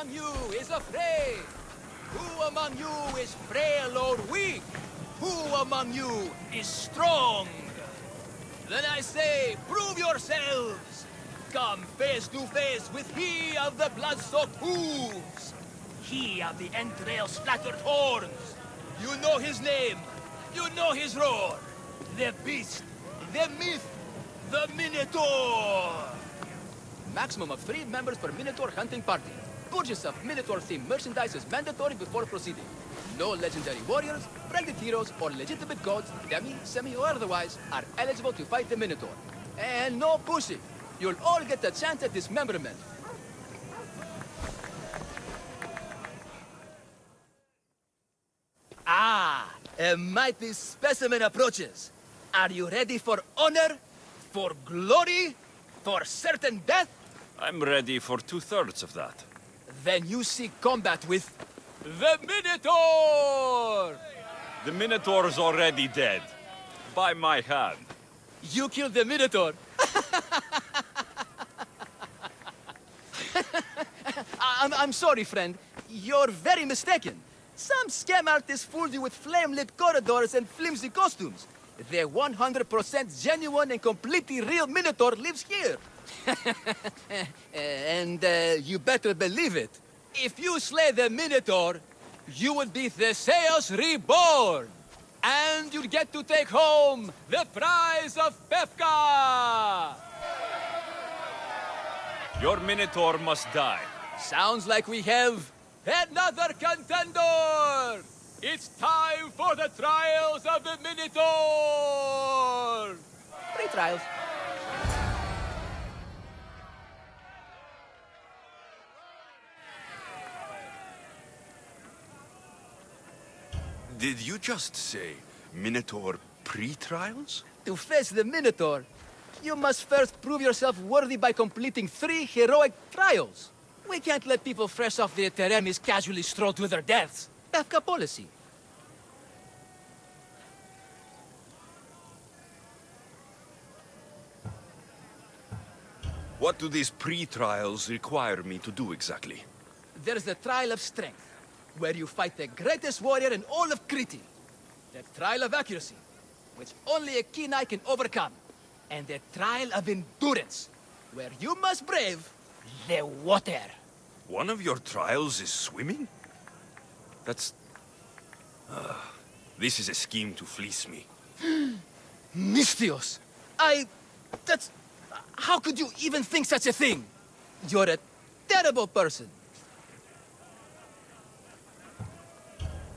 among you is afraid? Who among you is frail or weak? Who among you is strong? Then I say, prove yourselves! Come face to face with he of the blood-soaked hooves! He of the entrail-splattered horns! You know his name! You know his roar! The beast! The myth! The Minotour! Maximum of 3 members per Minotaur hunting party. Purchase of Minotaur-themed merchandise is mandatory before proceeding. No legendary warriors, pregnant heroes, or legitimate gods, demi, semi, or otherwise, are eligible to fight the Minotaur. And no pushing. You'll all get a chance at dismemberment. Ah, a mighty specimen approaches. Are you ready for honor? For glory? For certain death? I'm ready for 2/3 of that. Then you seek combat with the Minotaur! The Minotaur's already dead. By my hand. You killed the Minotaur? I'm sorry, friend. You're very mistaken. Some scam artist fooled you with flame-lit corridors and flimsy costumes. The 100% genuine and completely real Minotaur lives here. And you better believe it. If you slay the Minotaur, you would be Theseus reborn. And you'd get to take home the prize of Pefka! Your Minotaur must die. Sounds like we have another contender! It's time for the trials of the Minotaur! 3 trials. Did you just say Minotaur pre-trials? To face the Minotaur, you must first prove yourself worthy by completing 3 heroic trials. We can't let people fresh off the Teremis casually stroll to their deaths. Pefka policy. What do these pre-trials require me to do exactly? There's the trial of strength, where you fight the greatest warrior in all of Crete. The trial of accuracy, which only a keen eye can overcome. And the trial of endurance, where you must brave the water. One of your trials is swimming? That's... this is a scheme to fleece me. Mystios! That's... How could you even think such a thing? You're a terrible person.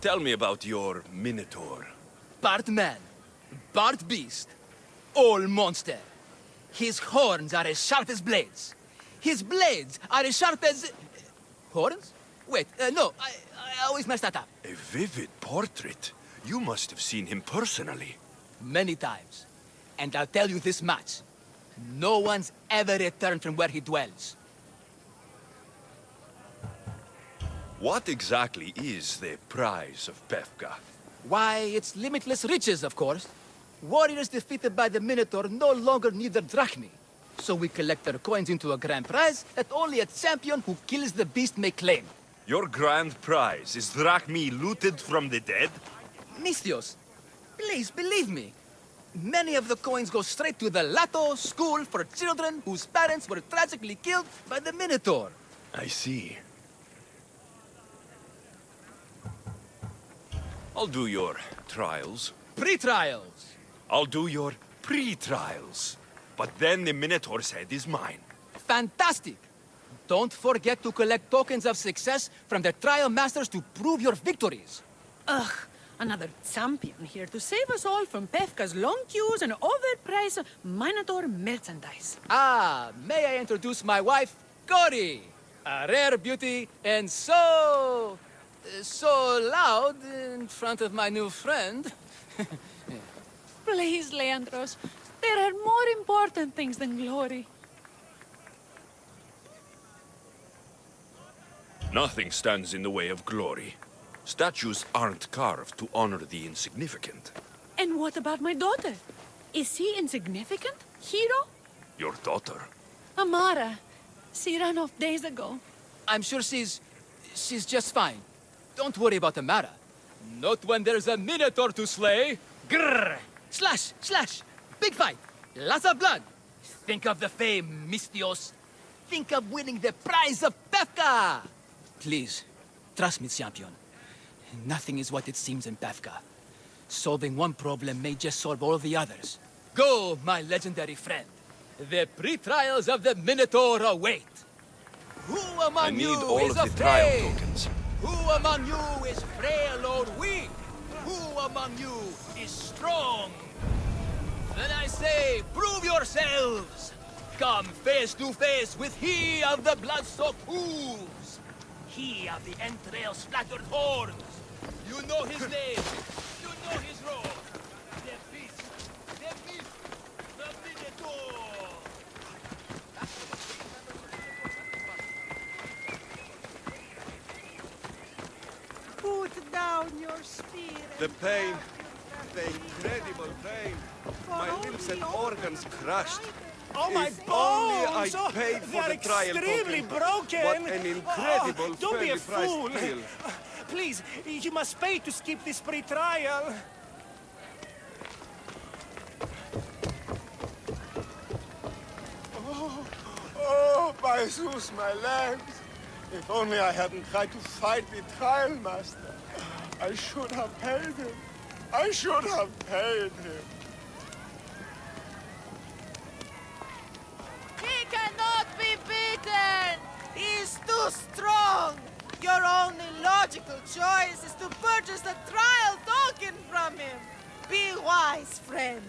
Tell me about your Minotaur. Part man, part beast, all monster. His horns are as sharp as blades. His blades are as sharp as... Horns? Wait, no, I always mess that up. A vivid portrait. You must have seen him personally. Many times. And I'll tell you this much. No one's ever returned from where he dwells. What exactly is the prize of Pefka? Why, it's limitless riches, of course. Warriors defeated by the Minotaur no longer need their drachmi. So we collect their coins into a grand prize that only a champion who kills the beast may claim. Your grand prize is drachmi looted from the dead? Mystios, please believe me. Many of the coins go straight to the Lato school for children whose parents were tragically killed by the Minotaur. I see. I'll do your trials. Pre-trials. I'll do your pre-trials. But then the Minotaur's head is mine. Fantastic. Don't forget to collect tokens of success from the trial masters to prove your victories. Ugh, another champion here to save us all from Pefka's long queues and overpriced Minotaur merchandise. Ah, may I introduce my wife, Cory? A rare beauty and so loud in front of my new friend. Please, Leandros, there are more important things than glory. Nothing stands in the way of glory. Statues aren't carved to honor the insignificant. And what about my daughter? Is she insignificant? Hero? Your daughter? Amara. She ran off days ago. I'm sure she's She's just fine. Don't worry about the matter. Not when there's a Minotaur to slay. Grrr! Slash! Slash! Big fight! Lots of blood! Think of the fame, Mistios. Think of winning the prize of Pefka! Please, trust me, champion. Nothing is what it seems in Pefka. Solving one problem may just solve all the others. Go, my legendary friend. The pre-trials of the Minotaur await. Who among I need you all is of the trial afraid? tokens. Who among you is frail or weak? Who among you is strong? Then I say, prove yourselves! Come face to face with he of the blood-soaked hooves! He of the entrail-splattered horns! You know his name! You know his roar! The beast! The beast! The Minotaur! Put down your spear. The pain, the incredible pain. My limbs and organs crushed. Oh, my If only I bones! Oh, paid for they're the trial extremely token. broken! What an incredible, Don't be a fairly fool! priced deal. Please, you must pay to skip this pre-trial. Oh, my Zeus, my legs. If only I hadn't tried to fight the trial master. I should have paid him. I should have paid him. He cannot be beaten! He's too strong! Your only logical choice is to purchase the trial token from him! Be wise, friend!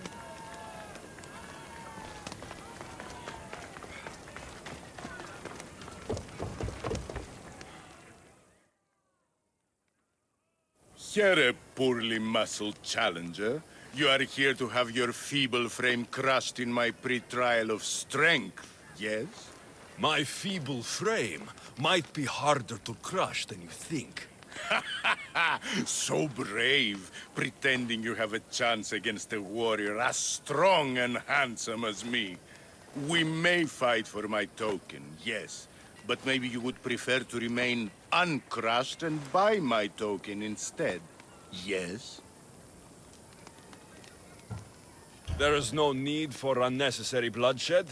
Here, a poorly muscled challenger. You are here to have your feeble frame crushed in my pre-trial of strength, yes? My feeble frame might be harder to crush than you think. So brave, pretending you have a chance against a warrior as strong and handsome as me. We may fight for my token, yes, but maybe you would prefer to remain uncrushed and buy my token instead, yes? There is no need for unnecessary bloodshed.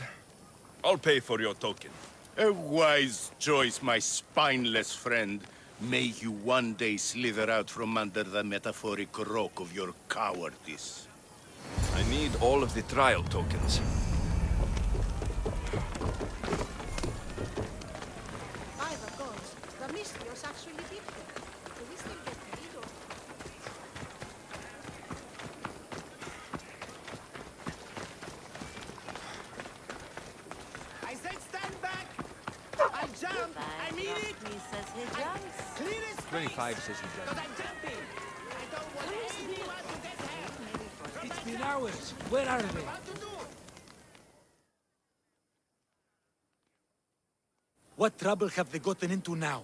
I'll pay for your token. A wise choice, my spineless friend. May you one day slither out from under the metaphoric rock of your cowardice. I need all of the trial tokens. By the gods, the Mistios actually did it. Do we still get paid or... I said stand back! I jump! I mean it! He says he jumps. Clear his space! 25 says he Because I'm jumping! I don't want anyone to get hurt! It's been hours. Where are they? What to do? What trouble have they gotten into now?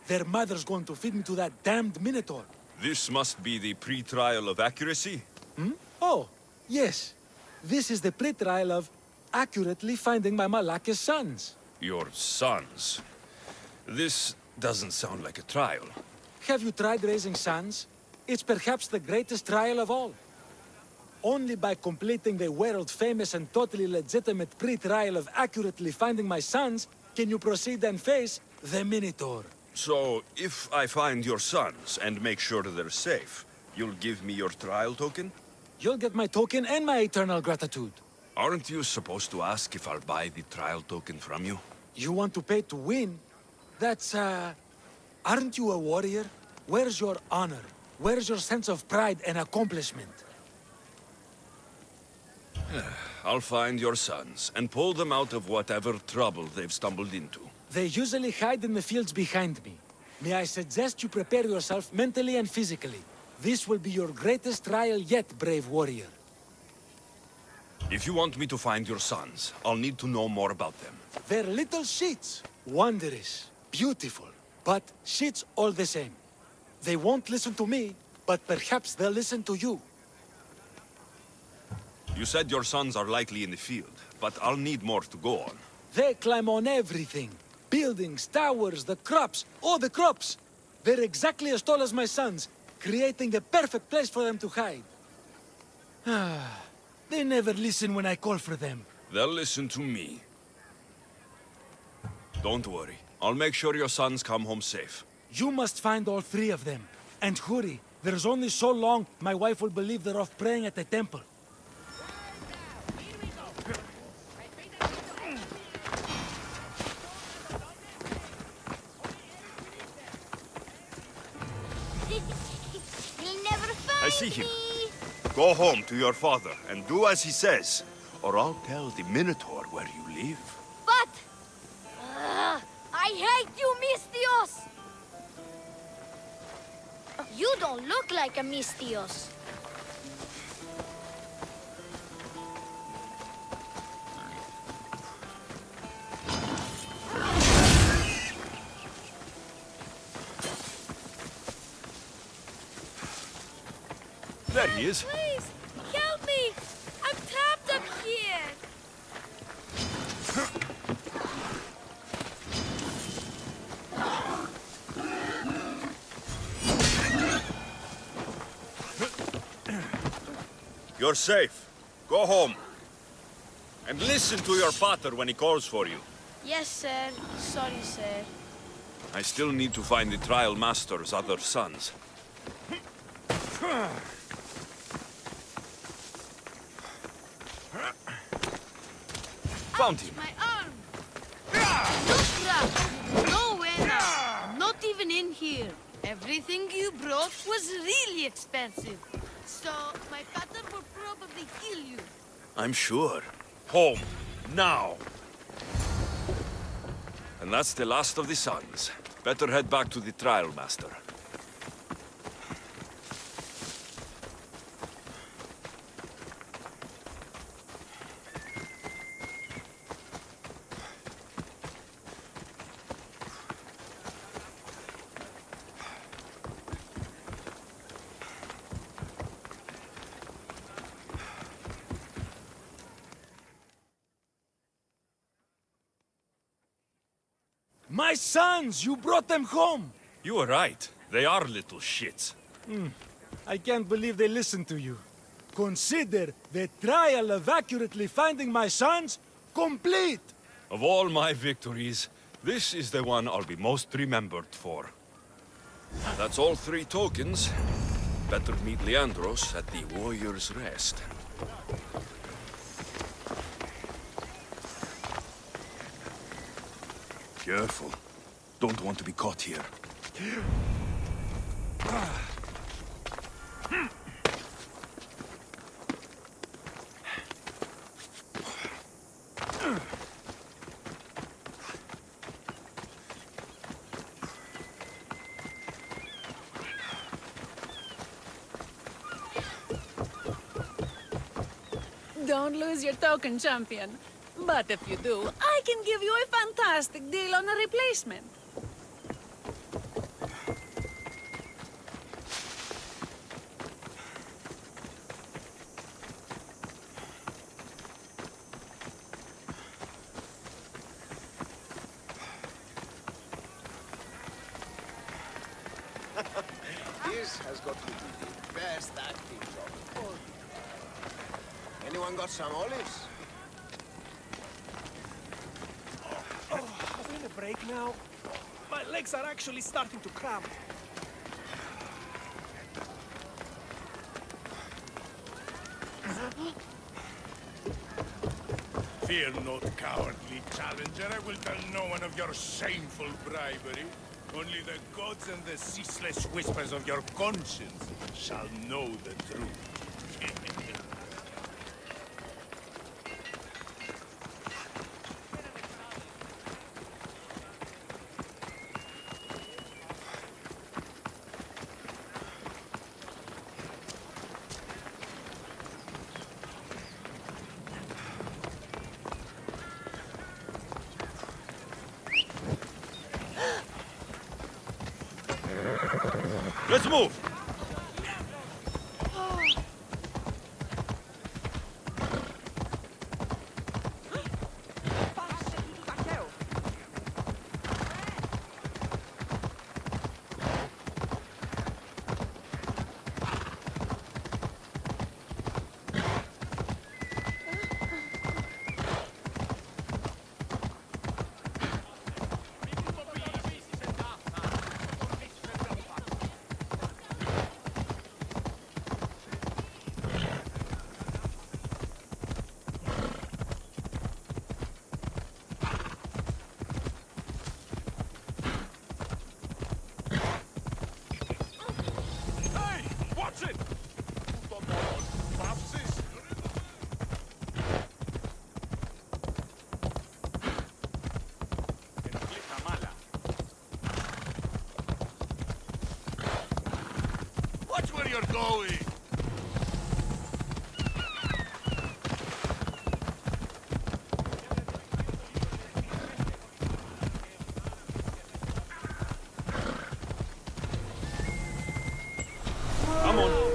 Their mother's going to feed me to that damned Minotaur. This must be the pre-trial of accuracy. Oh, yes. This is the pre-trial of accurately finding my Malaka's sons. Your sons. This doesn't sound like a trial. Have you tried raising sons? It's perhaps the greatest trial of all. Only by completing the world-famous and totally legitimate pre-trial of accurately finding my sons can you proceed and face the Minotaur. So, if I find your sons and make sure they're safe, you'll give me your trial token? You'll get my token and my eternal gratitude. Aren't you supposed to ask if I'll buy the trial token from you? You want to pay to win? That's, aren't you a warrior? Where's your honor? Where's your sense of pride and accomplishment? I'll find your sons and pull them out of whatever trouble they've stumbled into. They usually hide in the fields behind me. May I suggest you prepare yourself mentally and physically. This will be your greatest trial yet, brave warrior. If you want me to find your sons, I'll need to know more about them. They're little shits. Wondrous, beautiful, but shits all the same. They won't listen to me, but perhaps they'll listen to you. You said your sons are likely in the field, but I'll need more to go on. They climb on everything. Buildings, towers, the crops, all the crops. They're exactly as tall as my sons, creating the perfect place for them to hide. They never listen when I call for them. They'll listen to me. Don't worry. I'll make sure your sons come home safe. You must find all three of them. And hurry. There's only so long my wife will believe they're off praying at the temple. You'll never find I see him. me. Go home to your father and do as he says, or I'll tell the Minotaur where you live. But I hate you, Mistios. You don't look like a Mistios. There he is. Please, help me. I'm trapped up here. You're safe. Go home. And listen to your father when he calls for you. Yes, sir. Sorry, sir. I still need to find the trial master's other sons. Found him. My arm! Look, nowhere now. Not even in here. Everything you brought was really expensive. So, my father will probably kill you. I'm sure. Home. Now. And that's the last of the sons. Better head back to the trial master. My sons! You brought them home! You were right. They are little shits. I can't believe they listened to you. Consider the trial of accurately finding my sons complete! Of all my victories, this is the one I'll be most remembered for. That's all 3 tokens. Better meet Leandros at the Warrior's Rest. Careful. Don't want to be caught here. Don't lose your token, champion. But if you do, I can give you a fantastic deal on a replacement. This has got to be the best acting job of all. Anyone got some olives? Having a break now? My legs are actually starting to cramp. Fear not, cowardly challenger. I will tell no one of your shameful bribery. Only the gods and the ceaseless whispers of your conscience shall know the truth. Let's move! you're going! Come on.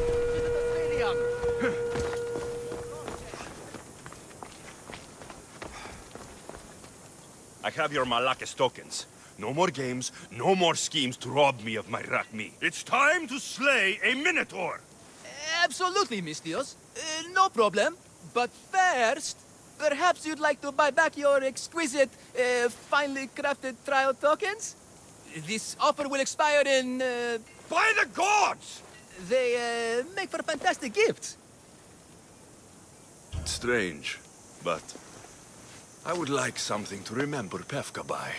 I have your Malakis tokens. No more games, no more schemes to rob me of my Rakmi. It's time to slay a Minotaur! Absolutely, Mistios. No problem. But first, perhaps you'd like to buy back your exquisite, finely crafted trial tokens? This offer will expire in, By the gods! They, make for fantastic gifts. Strange, but I would like something to remember Pefka by.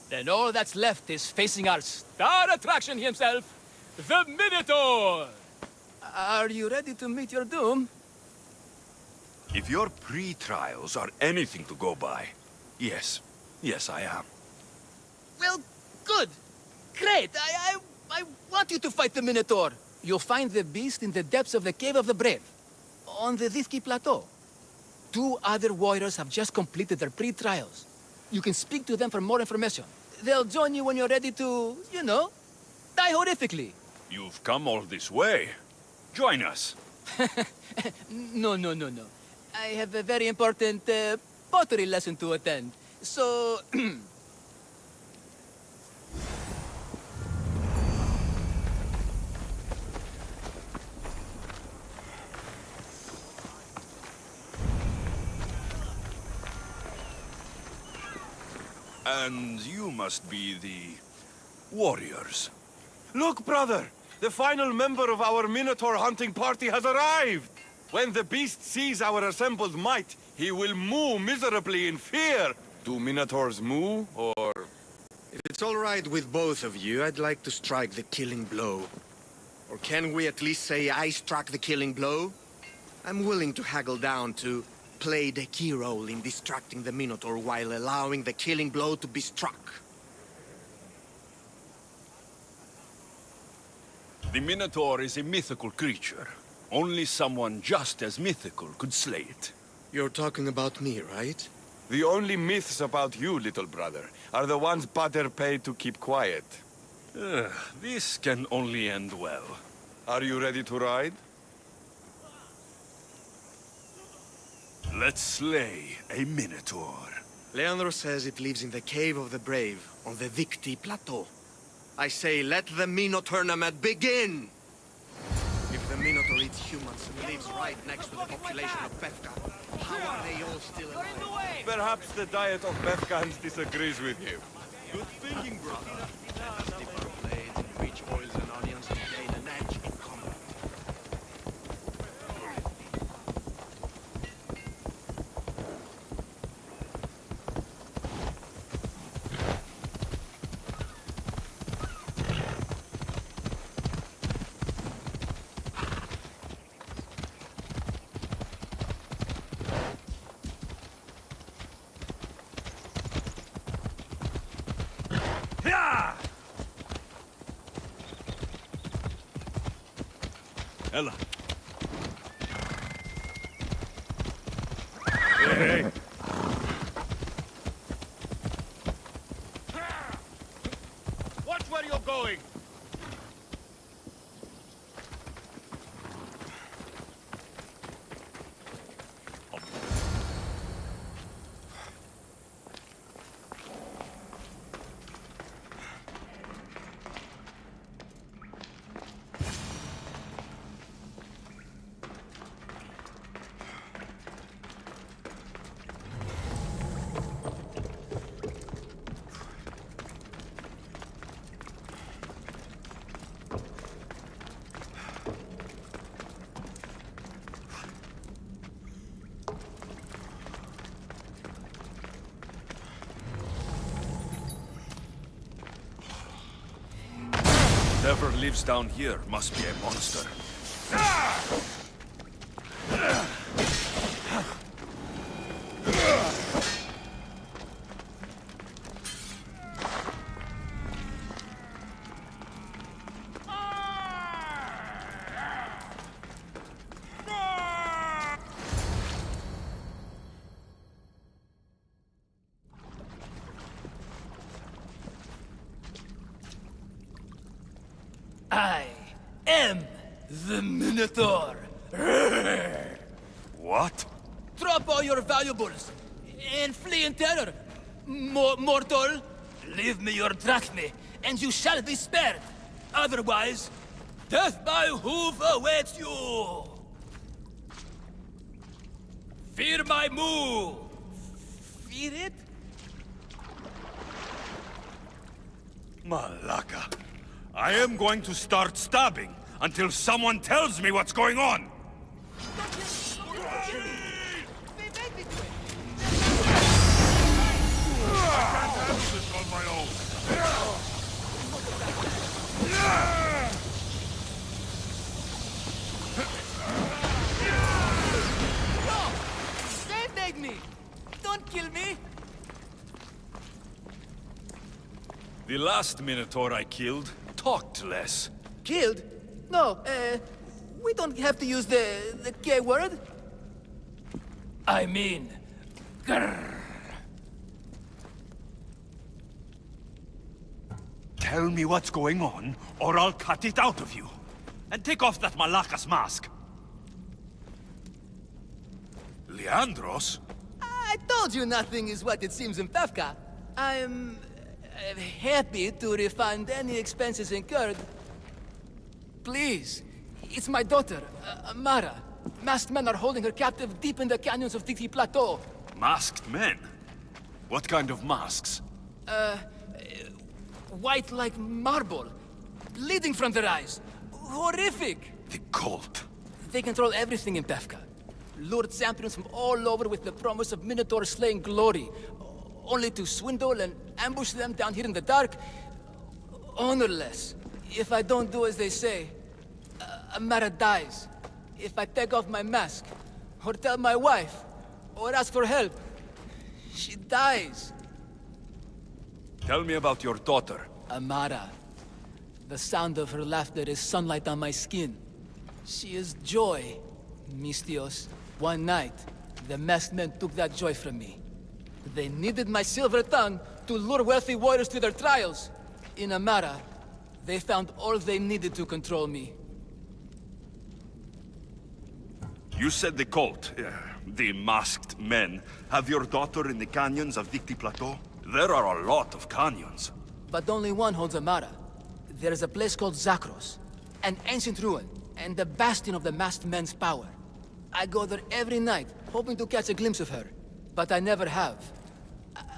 Then all that's left is facing our star attraction himself, the Minotaur! Are you ready to meet your doom? If your pre-trials are anything to go by, yes. Yes, I am. Well, good. Great. I want you to fight the Minotaur. You'll find the beast in the depths of the Cave of the Brave, on the Dithki Plateau. 2 other warriors have just completed their pre-trials. You can speak to them for more information. They'll join you when you're ready to, you know, die horrifically. You've come all this way. Join us. No. I have a very important pottery lesson to attend. So... And you must be the warriors. Look, brother! The final member of our Minotaur hunting party has arrived! When the beast sees our assembled might, he will moo miserably in fear. Do Minotaurs moo, or... If it's all right with both of you, I'd like to strike the killing blow. Or can we at least say I struck the killing blow? I'm willing to haggle down to play the key role in distracting the Minotaur while allowing the killing blow to be struck. The Minotaur is a mythical creature. Only someone just as mythical could slay it. You're talking about me, right? The only myths about you, little brother, are the ones Pater paid to keep quiet. This can only end well. Are you ready to ride? Let's slay a Minotaur. Leandro says it lives in the Cave of the Brave, on the Dithki Plateau. I say, let the Minotaur tournament begin! If the Minotaur eats humans and lives right next to the population of Pefka, how are they all still alive? Perhaps the diet of Befkans disagrees with him. Good thinking, brother. Dip our blades in rich oils and onions to gain an edge in combat. Ella. Hey! Watch where you're going! Whoever lives down here must be a monster. I am the Minotaur. What? Drop all your valuables and flee in terror. Mortal, leave me your drachme, and you shall be spared. Otherwise, death by hoof awaits you. Fear my move. Fear it? Malaka. I am going to start stabbing until someone tells me what's going on. Save me! Don't kill me! The last Minotaur I killed talked less. Killed? No, we don't have to use the K word. I mean, grrr. Tell me what's going on, or I'll cut it out of you. And take off that Malaka's mask. Leandros? I told you nothing is what it seems in Pevka. I'm happy to refund any expenses incurred. Please, it's my daughter, Amara. Masked men are holding her captive deep in the canyons of Titi Plateau. Masked men? What kind of masks? White like marble, bleeding from their eyes. Horrific! The cult. They control everything in Pevka. Lured champions from all over with the promise of Minotaur slaying glory, only to swindle and ambush them down here in the dark. Honorless. If I don't do as they say, Amara dies. If I take off my mask, or tell my wife, or ask for help, she dies. Tell me about your daughter. Amara. The sound of her laughter is sunlight on my skin. She is joy, Mistios. One night, the masked men took that joy from me. They needed my silver tongue to lure wealthy warriors to their trials. In Amara, they found all they needed to control me. You said the cult, the masked men, have your daughter in the canyons of Dicty Plateau? There are a lot of canyons. But only one holds Amara. There is a place called Zakros, an ancient ruin, and the bastion of the masked men's power. I go there every night, hoping to catch a glimpse of her. But I never have.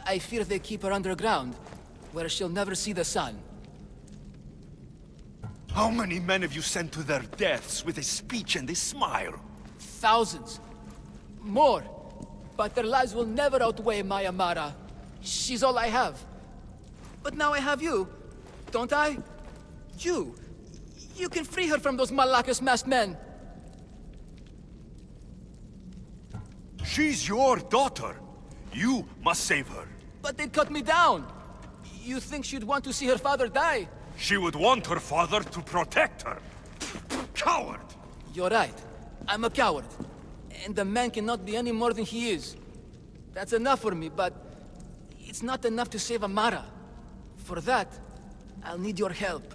I fear they keep her underground, where she'll never see the sun. How many men have you sent to their deaths with a speech and a smile? Thousands. More. But their lives will never outweigh my Amara. She's all I have. But now I have you, don't I? You can free her from those Malakas masked men. She's your daughter. You must save her. But they'd cut me down. You think she'd want to see her father die? She would want her father to protect her. Coward! You're right. I'm a coward. And the man cannot be any more than he is. That's enough for me, but it's not enough to save Amara. For that, I'll need your help.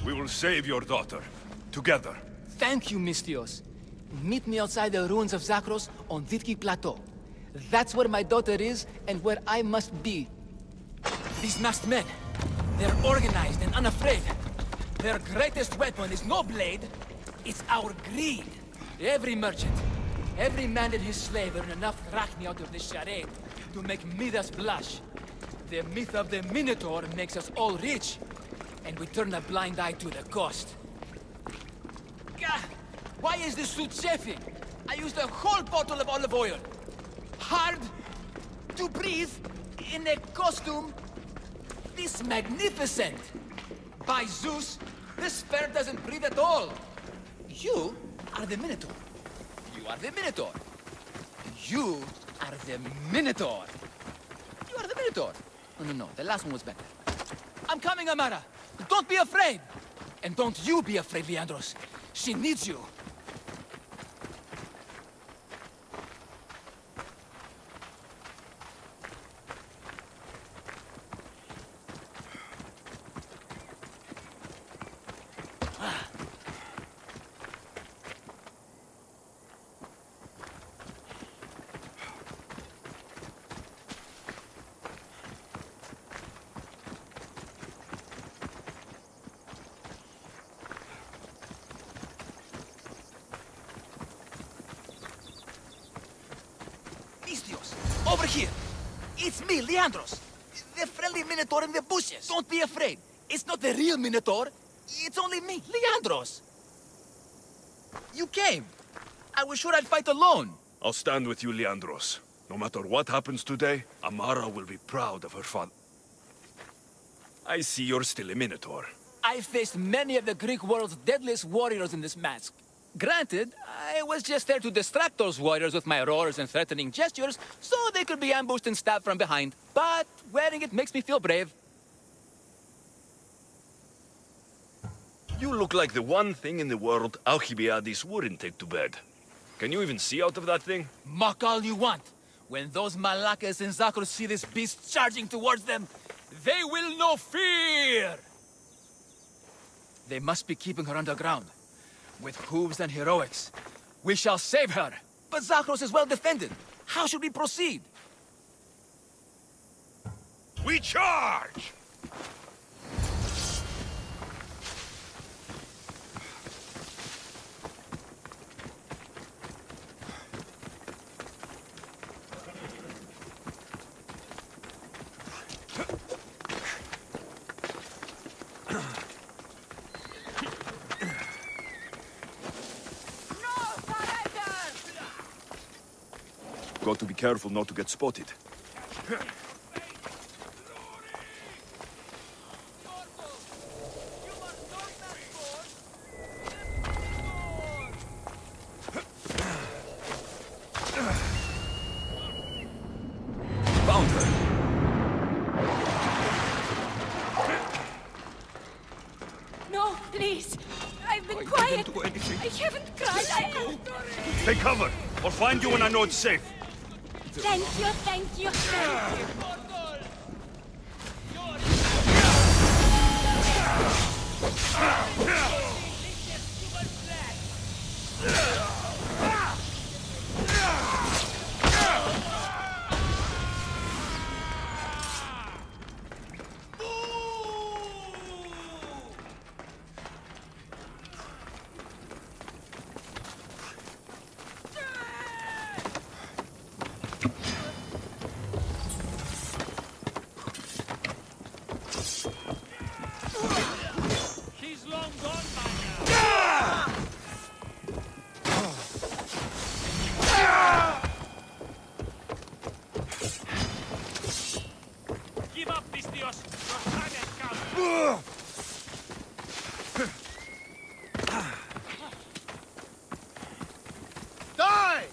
We will save your daughter. Together. Thank you, Mistios. Meet me outside the ruins of Zakros on Vitki Plateau. That's where my daughter is, and where I must be. These masked men, they're organized and unafraid. Their greatest weapon is no blade, it's our greed. Every merchant, every man and his slave earn enough drachmi out of this charade to make Midas blush. The myth of the Minotaur makes us all rich, and we turn a blind eye to the cost. Gah! Why is this suit chafing? I used a whole bottle of olive oil. Hard to breathe in a costume this magnificent. By Zeus, this fair doesn't breathe at all. You are the Minotaur. You are the Minotaur. You are the Minotaur. You are the Minotaur. No, the last one was better. I'm coming, Amara. Don't be afraid. And don't you be afraid, Leandros. She needs you. over here. It's me, Leandros. The friendly Minotaur in the bushes. Don't be afraid. It's not the real Minotaur. It's only me, Leandros. You came. I was sure I'd fight alone. I'll stand with you, Leandros. No matter what happens today, Amara will be proud of her father. I see you're still a Minotaur. I faced many of the Greek world's deadliest warriors in this mask. Granted, I was just there to distract those warriors with my roars and threatening gestures so they could be ambushed and stabbed from behind. But wearing it makes me feel brave. You look like the one thing in the world Alcibiades wouldn't take to bed. Can you even see out of that thing? Mock all you want. When those Malakas and Zakros see this beast charging towards them, they will know fear! They must be keeping her underground. With hooves and heroics, we shall save her. But Zakros is well defended. How should we proceed? We charge! Got to be careful not to get spotted. Found her. No, please. I've been quiet. I haven't cried. Take cover! I'll find you when I know it's safe. Thank you, thank you, thank you. He's long gone by now. Give up, Pistios. Your time has come. Die!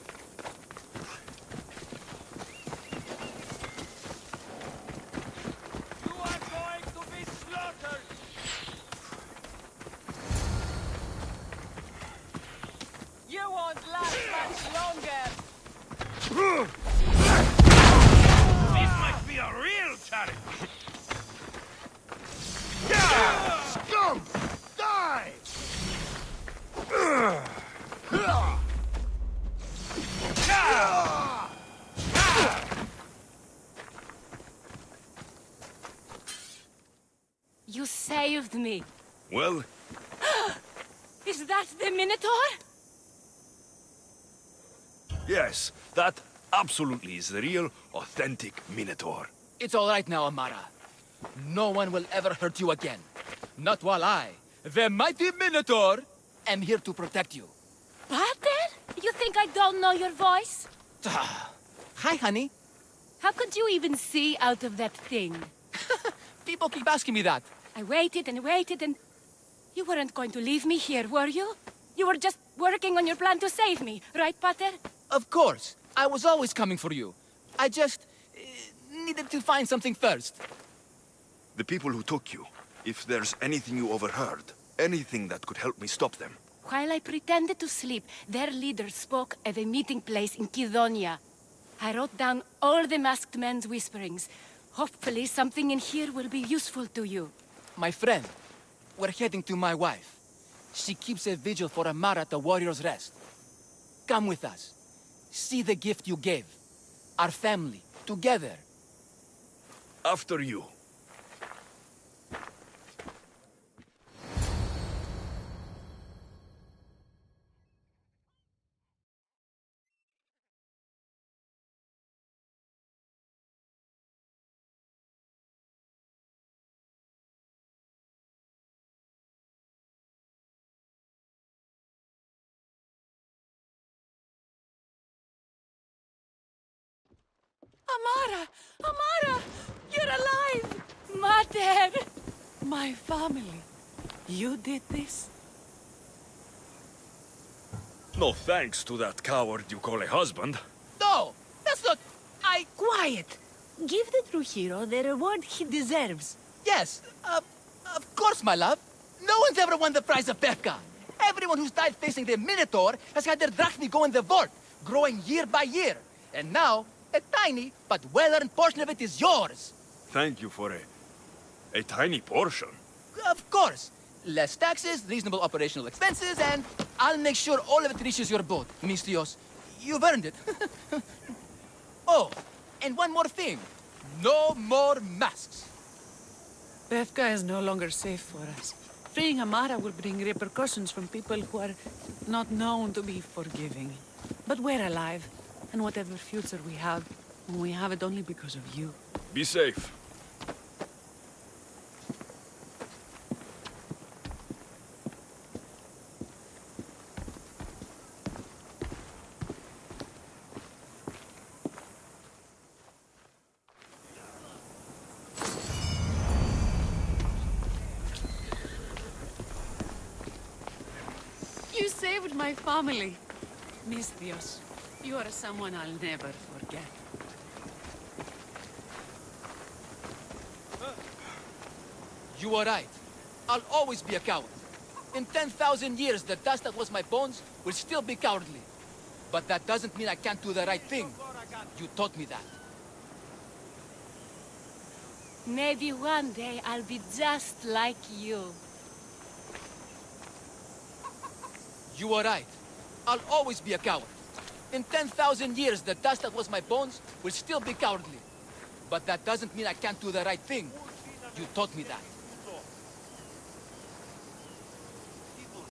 You are going to be slaughtered. You won't last much longer. This might be a real challenge. Scum! Die! You saved me. Well, Is that the Minotaur? yes, that absolutely is the real, authentic Minotaur. It's all right now, Amara. No one will ever hurt you again. Not while I, the mighty Minotaur, am here to protect you. Pater? You think I don't know your voice? Hi, honey. How could you even see out of that thing? People keep asking me that. I waited and waited and... You weren't going to leave me here, were you? You were just working on your plan to save me, right, Pater? Of course. I was always coming for you. I just... needed to find something first. The people who took you, if there's anything you overheard, anything that could help me stop them. While I pretended to sleep, their leader spoke of a meeting place in Kidonia. I wrote down all the masked men's whisperings. Hopefully something in here will be useful to you. My friend, we're heading to my wife. She keeps a vigil for Amara at the Warrior's Rest. Come with us. See the gift you gave. Our family, together. After you. Amara! Amara! You're alive! Mater! My family. You did this? No thanks to that coward you call a husband. No, that's not... Quiet! Give the true hero the reward he deserves. Yes, of course, my love. No one's ever won the prize of Befka. Everyone who's died facing the Minotour has had their drachmi go in the vault, growing year by year. And now, a tiny but well-earned portion of it is yours. Thank you for a tiny portion. Of course. Less taxes, reasonable operational expenses, and I'll make sure all of it reaches your boat, Mistios. You've earned it. Oh, and one more thing. No more masks. Befka is no longer safe for us. Freeing Amara will bring repercussions from people who are not known to be forgiving. But we're alive, and whatever future we have it only because of you. Be safe. You saved my family. Mistios, you are someone I'll never forget. You are right. I'll always be a coward. In 10,000 years, the dust that was my bones will still be cowardly. But that doesn't mean I can't do the right thing. You taught me that. Maybe one day I'll be just like you. You are right. I'll always be a coward. In 10,000 years, the dust that was my bones will still be cowardly. But that doesn't mean I can't do the right thing. You taught me that.